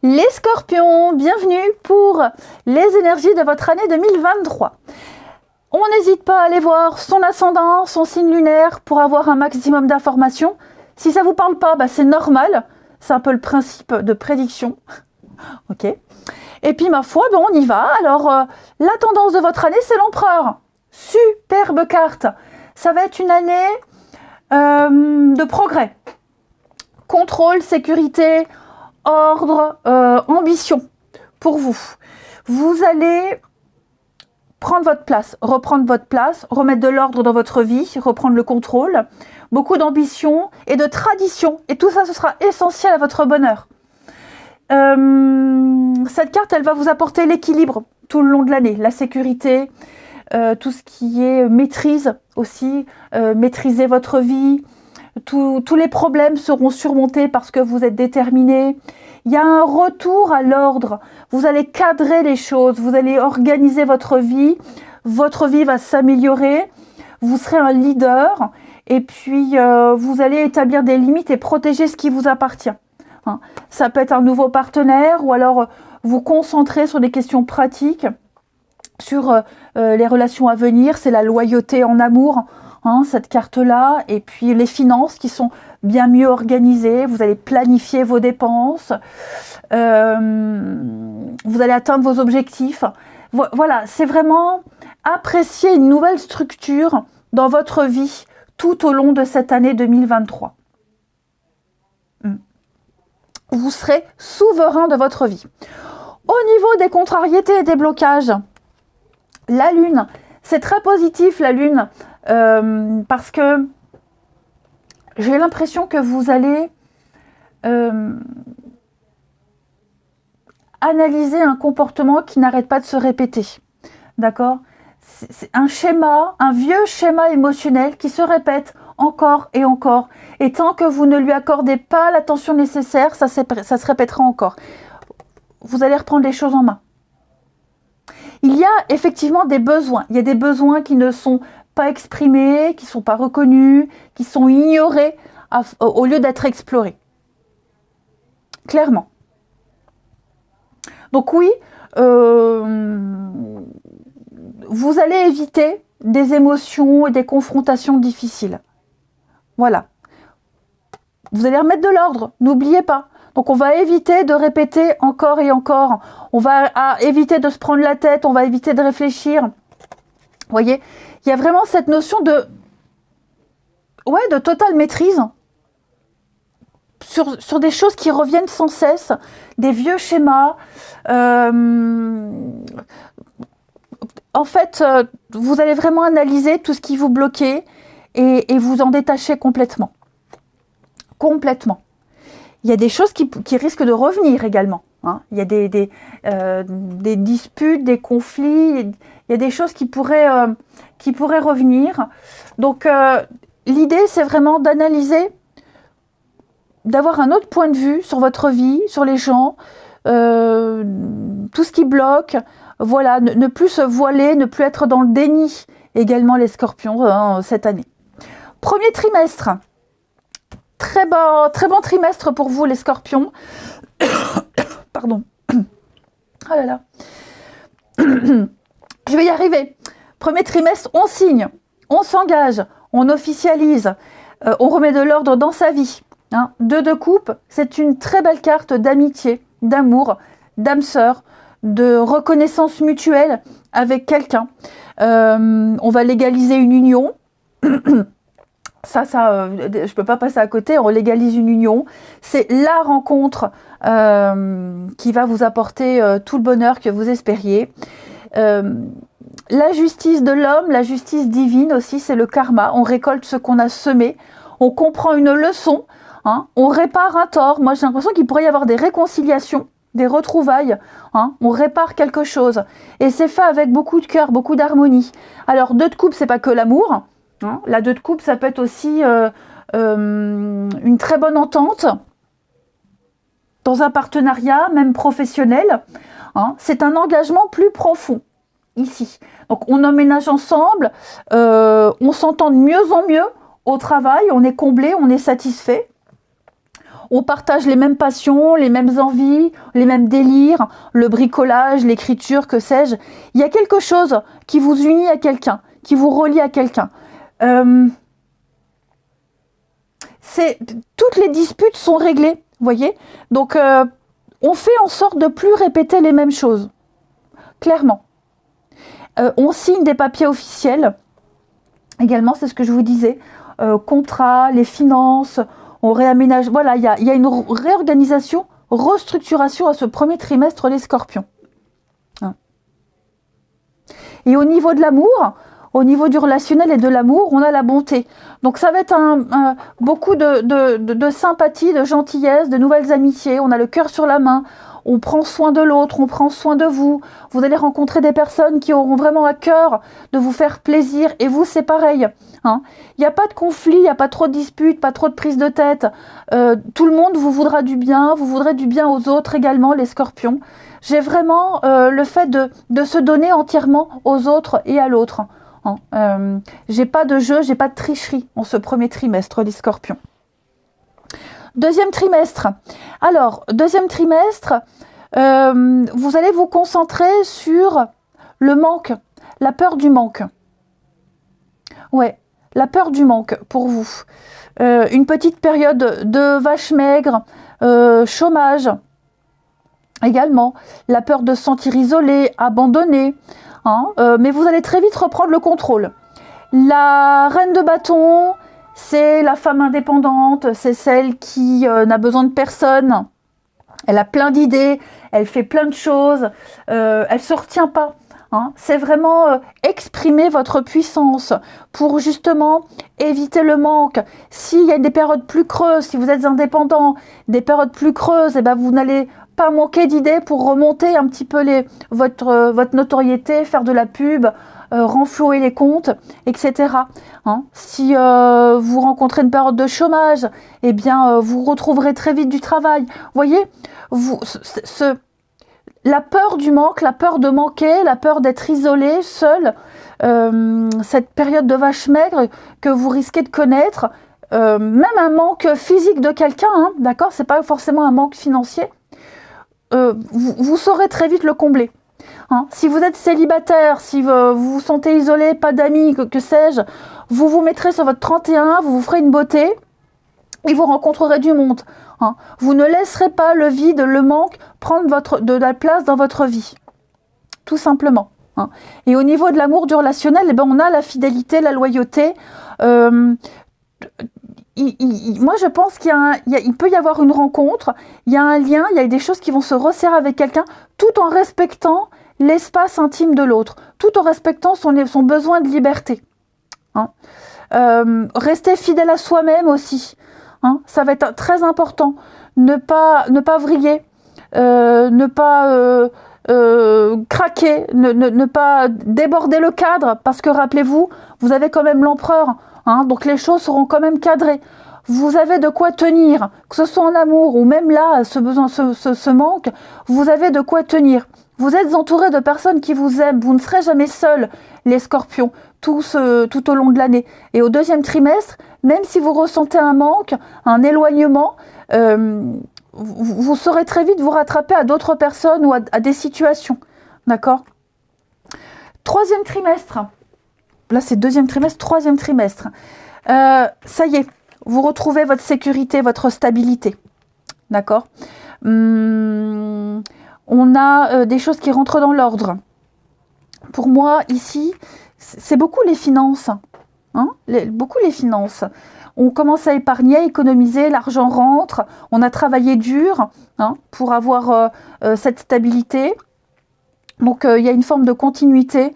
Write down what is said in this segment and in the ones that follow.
Les scorpions, bienvenue pour les énergies de votre année 2023. On n'hésite pas à aller voir son ascendant, son signe lunaire pour avoir un maximum d'informations. Si ça ne vous parle pas, c'est normal. C'est un peu le principe de prédiction. Ok. Et puis ma foi, on y va. Alors, la tendance de votre année, c'est l'empereur. Superbe carte. Ça va être une année de progrès. Contrôle, sécurité, ordre, ambition pour vous. Vous allez prendre votre place, reprendre votre place, remettre de l'ordre dans votre vie, reprendre le contrôle, beaucoup d'ambition et de tradition. Et tout ça, ce sera essentiel à votre bonheur. Cette carte, elle va vous apporter l'équilibre tout le long de l'année, la sécurité, tout ce qui est maîtrise aussi, maîtriser votre vie. Tous les problèmes seront surmontés parce que vous êtes déterminé. Il y a un retour à l'ordre. Vous allez cadrer les choses, vous allez organiser votre vie va s'améliorer, vous serez un leader et puis vous allez établir des limites et protéger ce qui vous appartient. Hein. Ça peut être un nouveau partenaire ou alors vous concentrer sur des questions pratiques, sur les relations à venir, c'est la loyauté en amour. Cette carte-là, et puis les finances qui sont bien mieux organisées, vous allez planifier vos dépenses, vous allez atteindre vos objectifs. Voilà, c'est vraiment apprécier une nouvelle structure dans votre vie tout au long de cette année 2023. Vous serez souverain de votre vie. Au niveau des contrariétés et des blocages, la Lune, c'est très positif la Lune, parce que j'ai l'impression que vous allez analyser un comportement qui n'arrête pas de se répéter. D'accord ? C'est un schéma, un vieux schéma émotionnel qui se répète encore et encore. Et tant que vous ne lui accordez pas l'attention nécessaire, ça se répétera encore. Vous allez reprendre les choses en main. Il y a effectivement des besoins. Il y a des besoins qui ne sont pas exprimés, qui ne sont pas reconnus, qui sont ignorés au lieu d'être explorés. Clairement. Donc oui, vous allez éviter des émotions et des confrontations difficiles. Voilà. Vous allez remettre de l'ordre, n'oubliez pas. Donc on va éviter de répéter encore et encore. On va éviter de se prendre la tête, on va éviter de réfléchir. Vous voyez, il y a vraiment cette notion de totale maîtrise sur des choses qui reviennent sans cesse, des vieux schémas. En fait, vous allez vraiment analyser tout ce qui vous bloquait et vous en détacher complètement. Complètement. Il y a des choses qui risquent de revenir également. Hein. Il y a des disputes, des conflits, il y a des choses qui pourraient revenir. Donc, l'idée, c'est vraiment d'analyser, d'avoir un autre point de vue sur votre vie, sur les gens, tout ce qui bloque. Voilà, ne plus se voiler, ne plus être dans le déni également les scorpions cette année. Premier trimestre. Très bon trimestre pour vous les scorpions. Pardon. Oh là là. Je vais y arriver. Premier trimestre, on signe, on s'engage, on officialise, on remet de l'ordre dans sa vie. Hein. 2 de coupe, c'est une très belle carte d'amitié, d'amour, d'âme sœur, de reconnaissance mutuelle avec quelqu'un. On va légaliser une union. Ça, je peux pas passer à côté, on légalise une union. C'est la rencontre qui va vous apporter tout le bonheur que vous espériez. La justice de l'homme, la justice divine aussi, c'est le karma. On récolte ce qu'on a semé, on comprend une leçon, hein, on répare un tort. Moi, j'ai l'impression qu'il pourrait y avoir des réconciliations, des retrouvailles, hein, on répare quelque chose. Et c'est fait avec beaucoup de cœur, beaucoup d'harmonie. Alors, 2 de coupe, c'est pas que l'amour. Hein, la 2 de coupe, ça peut être aussi une très bonne entente dans un partenariat, même professionnel. Hein, c'est un engagement plus profond, ici. Donc, on emménage ensemble, on s'entend de mieux en mieux au travail, on est comblé, on est satisfait. On partage les mêmes passions, les mêmes envies, les mêmes délires, le bricolage, l'écriture, que sais-je. Il y a quelque chose qui vous unit à quelqu'un, qui vous relie à quelqu'un. Toutes les disputes sont réglées, vous voyez. Donc, on fait en sorte de plus répéter les mêmes choses, clairement. On signe des papiers officiels, également, c'est ce que je vous disais. Contrat, les finances, on réaménage. Voilà, il y a une réorganisation, restructuration à ce premier trimestre, les scorpions. Et au niveau de l'amour, au niveau du relationnel et de l'amour, on a la bonté. Donc ça va être beaucoup de sympathie, de gentillesse, de nouvelles amitiés. On a le cœur sur la main, on prend soin de l'autre, on prend soin de vous. Vous allez rencontrer des personnes qui auront vraiment à cœur de vous faire plaisir. Et vous, c'est pareil. Il n'y a pas de conflit, il n'y a pas trop de disputes, pas trop de prise de tête. Tout le monde vous voudra du bien, vous voudrez du bien aux autres également, les scorpions. J'ai vraiment le fait de se donner entièrement aux autres et à l'autre. J'ai pas de jeu, j'ai pas de tricherie en ce premier trimestre, les scorpions. Deuxième trimestre. Alors, deuxième trimestre, vous allez vous concentrer sur le manque, la peur du manque. Ouais, la peur du manque pour vous. Une petite période de vache maigre, chômage également, la peur de se sentir isolé, abandonné. Mais vous allez très vite reprendre le contrôle. La reine de bâton, c'est la femme indépendante, c'est celle qui n'a besoin de personne. Elle a plein d'idées, elle fait plein de choses, elle ne se retient pas. C'est vraiment exprimer votre puissance pour justement éviter le manque. S'il y a des périodes plus creuses, si vous êtes indépendant, des périodes plus creuses, vous n'allez pas manquer d'idées pour remonter un petit peu votre notoriété, faire de la pub, renflouer les comptes, etc. Si vous rencontrez une période de chômage, vous retrouverez très vite du travail. Vous voyez, la peur du manque, la peur de manquer, la peur d'être isolé, seul, cette période de vache maigre que vous risquez de connaître, même un manque physique de quelqu'un, d'accord, c'est pas forcément un manque financier, vous saurez très vite le combler. Si vous êtes célibataire, si vous vous sentez isolé, pas d'amis, que sais-je, vous vous mettrez sur votre 31, vous vous ferez une beauté et vous rencontrerez du monde. Vous ne laisserez pas le vide, le manque prendre de la place dans votre vie. Tout simplement. Et au niveau de l'amour, du relationnel, on a la fidélité, la loyauté. Moi, je pense qu'il peut y avoir une rencontre, il y a un lien, il y a des choses qui vont se resserrer avec quelqu'un, tout en respectant l'espace intime de l'autre, tout en respectant son besoin de liberté. Rester fidèle à soi-même aussi. Ça va être très important. Ne pas vriller, ne pas craquer, ne pas déborder le cadre, parce que rappelez-vous, vous avez quand même l'empereur. Donc les choses seront quand même cadrées. Vous avez de quoi tenir, que ce soit en amour ou même là, ce manque, vous avez de quoi tenir. Vous êtes entouré de personnes qui vous aiment, vous ne serez jamais seuls, les scorpions, tout au long de l'année. Et au deuxième trimestre, même si vous ressentez un manque, un éloignement, vous saurez très vite vous rattraper à d'autres personnes ou à des situations. D'accord ? Troisième trimestre. Là, c'est deuxième trimestre, troisième trimestre. Ça y est, vous retrouvez votre sécurité, votre stabilité. D'accord ? On a des choses qui rentrent dans l'ordre. Pour moi, ici, c'est beaucoup les finances. Beaucoup les finances. On commence à épargner, à économiser, l'argent rentre. On a travaillé dur pour avoir cette stabilité. Donc, il y a une forme de continuité.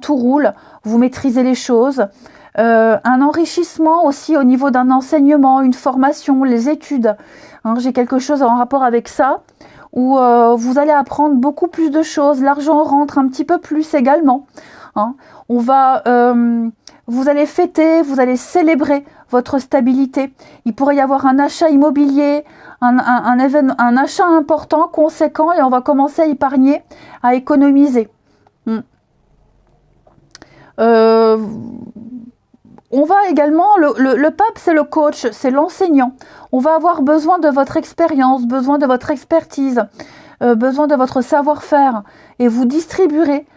Tout roule, vous maîtrisez les choses. Un enrichissement aussi au niveau d'un enseignement, une formation, les études. J'ai quelque chose en rapport avec ça, où vous allez apprendre beaucoup plus de choses. L'argent rentre un petit peu plus également. Vous allez fêter, vous allez célébrer votre stabilité. Il pourrait y avoir un achat immobilier, un achat important, conséquent, et on va commencer à épargner, à économiser. On va également, le pape, c'est le coach, c'est l'enseignant. On va avoir besoin de votre expérience, besoin de votre expertise, besoin de votre savoir-faire. Et vous distribuerez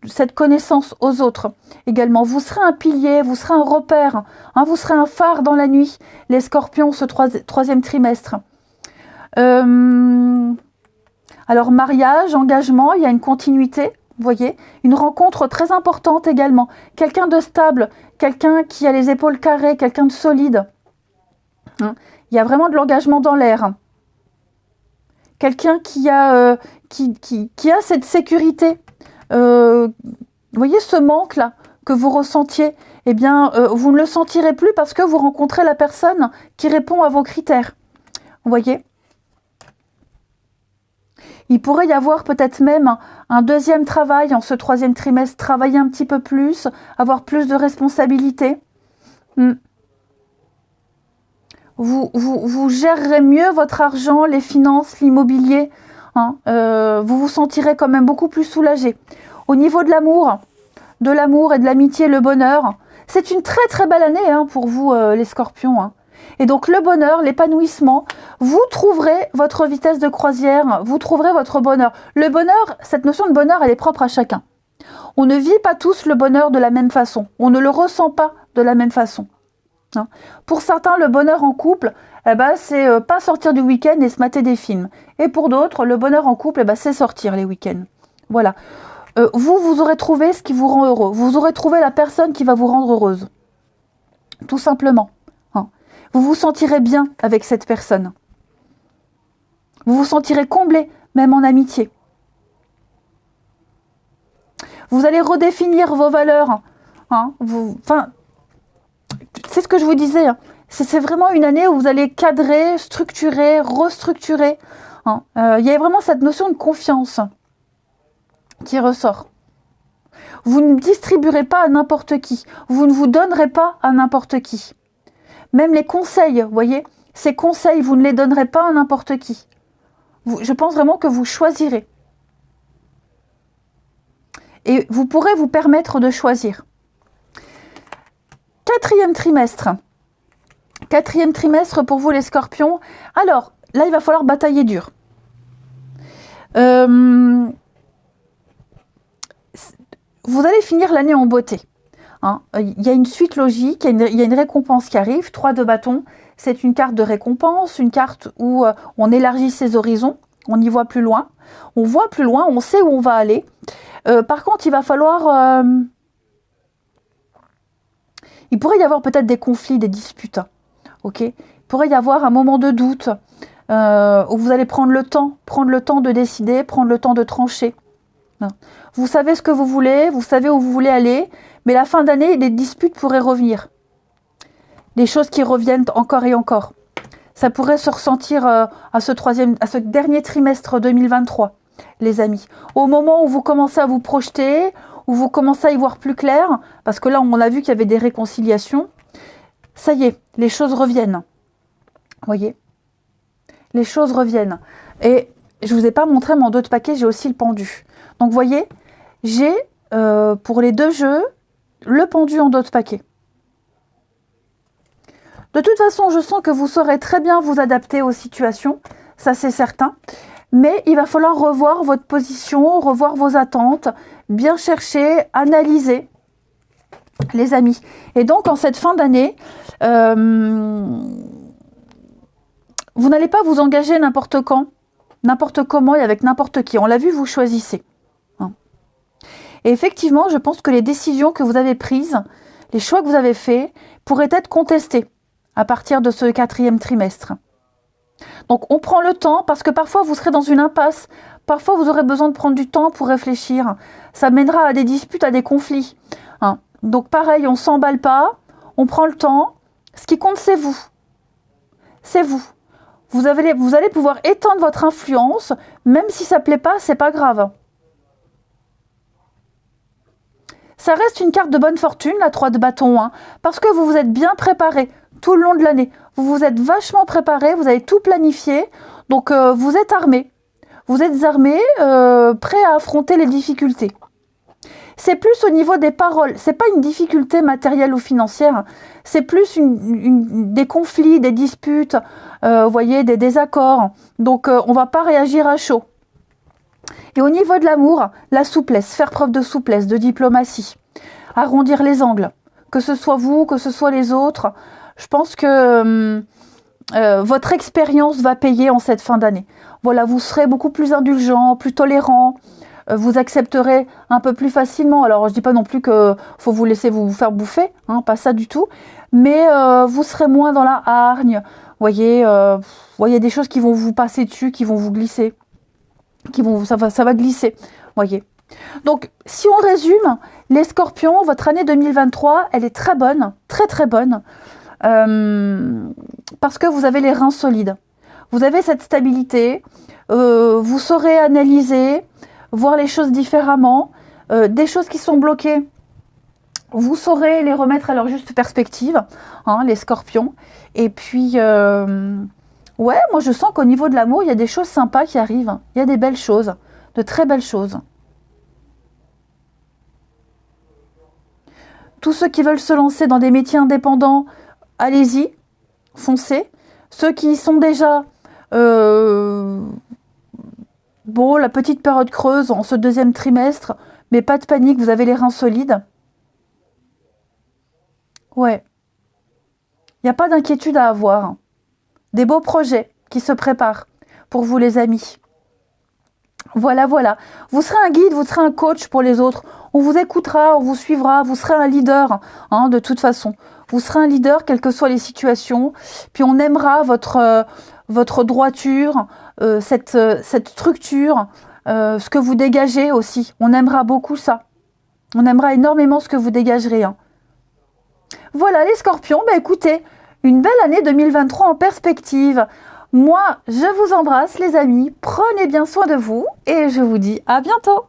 cette connaissance aux autres. Également, vous serez un pilier, vous serez un repère, hein, vous serez un phare dans la nuit, les scorpions, ce troisième trimestre. Alors, mariage, engagement, il y a une continuité. Vous voyez, une rencontre très importante également. Quelqu'un de stable, quelqu'un qui a les épaules carrées, quelqu'un de solide. Il y a vraiment de l'engagement dans l'air. Quelqu'un qui a cette sécurité. Vous voyez ce manque-là que vous ressentiez, eh bien, vous ne le sentirez plus parce que vous rencontrez la personne qui répond à vos critères. Vous voyez ? Il pourrait y avoir peut-être même un deuxième travail en ce troisième trimestre, travailler un petit peu plus, avoir plus de responsabilités. Vous gérerez mieux votre argent, les finances, l'immobilier. Hein, vous vous sentirez quand même beaucoup plus soulagé. Au niveau de l'amour et de l'amitié, le bonheur, c'est une très très belle année hein, pour vous les scorpions. Hein. Et donc le bonheur, l'épanouissement, vous trouverez votre vitesse de croisière, vous trouverez votre bonheur. Le bonheur, cette notion de bonheur, elle est propre à chacun. On ne vit pas tous le bonheur de la même façon. On ne le ressent pas de la même façon. Hein. Pour certains, le bonheur en couple, c'est pas sortir du week-end et se mater des films. Et pour d'autres, le bonheur en couple, c'est sortir les week-ends. Voilà. Vous aurez trouvé ce qui vous rend heureux. Vous aurez trouvé la personne qui va vous rendre heureuse. Tout simplement. Vous vous sentirez bien avec cette personne. Vous vous sentirez comblé, même en amitié. Vous allez redéfinir vos valeurs. Hein, c'est ce que je vous disais. Hein. C'est vraiment une année où vous allez cadrer, structurer, restructurer. Hein. Il y a vraiment cette notion de confiance qui ressort. Vous ne distribuerez pas à n'importe qui. Vous ne vous donnerez pas à n'importe qui. Même les conseils, vous voyez, ces conseils, vous ne les donnerez pas à n'importe qui. Je pense vraiment que vous choisirez. Et vous pourrez vous permettre de choisir. Quatrième trimestre pour vous les scorpions. Alors, là, il va falloir batailler dur. Vous allez finir l'année en beauté. Hein, il y a une suite logique, il y a une récompense qui arrive. 3 de bâton, c'est une carte de récompense, une carte où on élargit ses horizons, on y voit plus loin. On voit plus loin, on sait où on va aller. Par contre, il va falloir... il pourrait y avoir peut-être des conflits, des disputes. Ok ? Il pourrait y avoir un moment de doute où vous allez prendre le temps de décider, prendre le temps de trancher. Hein. Vous savez ce que vous voulez, vous savez où vous voulez aller, mais la fin d'année, les disputes pourraient revenir. Des choses qui reviennent encore et encore. Ça pourrait se ressentir à ce dernier trimestre 2023, les amis. Au moment où vous commencez à vous projeter, où vous commencez à y voir plus clair, parce que là, on a vu qu'il y avait des réconciliations. Ça y est, les choses reviennent. Vous voyez ? Les choses reviennent. Et je ne vous ai pas montré mon dos de paquet, j'ai aussi le pendu. Donc, vous voyez, j'ai, pour les 2 jeux, le pendu en dos de paquet. De toute façon, je sens que vous saurez très bien vous adapter aux situations, ça c'est certain. Mais il va falloir revoir votre position, revoir vos attentes, bien chercher, analyser, les amis. Et donc, en cette fin d'année, vous n'allez pas vous engager n'importe quand, n'importe comment et avec n'importe qui. On l'a vu, vous choisissez. Et effectivement, je pense que les décisions que vous avez prises, les choix que vous avez faits, pourraient être contestés à partir de ce 4e trimestre. Donc, on prend le temps parce que parfois, vous serez dans une impasse. Parfois, vous aurez besoin de prendre du temps pour réfléchir. Ça mènera à des disputes, à des conflits. Hein. Donc, pareil, on ne s'emballe pas. On prend le temps. Ce qui compte, c'est vous. C'est vous. Vous allez pouvoir étendre votre influence. Même si ça ne plaît pas, c'est pas grave. Ça reste une carte de bonne fortune, la 3 de bâton, hein, parce que vous vous êtes bien préparé tout le long de l'année. Vous vous êtes vachement préparé, vous avez tout planifié, donc vous êtes armé. Vous êtes armé, prêt à affronter les difficultés. C'est plus au niveau des paroles. C'est pas une difficulté matérielle ou financière. C'est plus des conflits, des disputes, vous voyez, des désaccords. Donc, on va pas réagir à chaud. Et au niveau de l'amour, la souplesse, faire preuve de souplesse, de diplomatie, arrondir les angles. Que ce soit vous, que ce soit les autres. Je pense que votre expérience va payer en cette fin d'année. Voilà, vous serez beaucoup plus indulgent, plus tolérant. Vous accepterez un peu plus facilement. Alors, je dis pas non plus que faut vous laisser vous faire bouffer, hein, pas ça du tout. Mais vous serez moins dans la hargne. Voyez, des choses qui vont vous passer dessus, qui vont vous glisser, ça va glisser. Voyez. Donc, si on résume, les Scorpions, votre année 2023, elle est très bonne, très très bonne, parce que vous avez les reins solides. Vous avez cette stabilité. Vous saurez analyser, voir les choses différemment, des choses qui sont bloquées, vous saurez les remettre à leur juste perspective, hein, les Scorpions. Et puis, ouais, moi je sens qu'au niveau de l'amour, il y a des choses sympas qui arrivent. Il y a des belles choses, de très belles choses. Tous ceux qui veulent se lancer dans des métiers indépendants, allez-y, foncez. Ceux qui y sont déjà... Bon, la petite période creuse en ce deuxième trimestre, mais pas de panique, vous avez les reins solides. Ouais. Il n'y a pas d'inquiétude à avoir. Des beaux projets qui se préparent pour vous les amis. Voilà, voilà. Vous serez un guide, vous serez un coach pour les autres. On vous écoutera, on vous suivra, vous serez un leader, hein, de toute façon. Vous serez un leader, quelles que soient les situations. Puis on aimera votre droiture, cette structure, ce que vous dégagez aussi. On aimera beaucoup ça. On aimera énormément ce que vous dégagerez. Hein. Voilà les Scorpions, bah écoutez, une belle année 2023 en perspective. Moi, je vous embrasse les amis, prenez bien soin de vous et je vous dis à bientôt.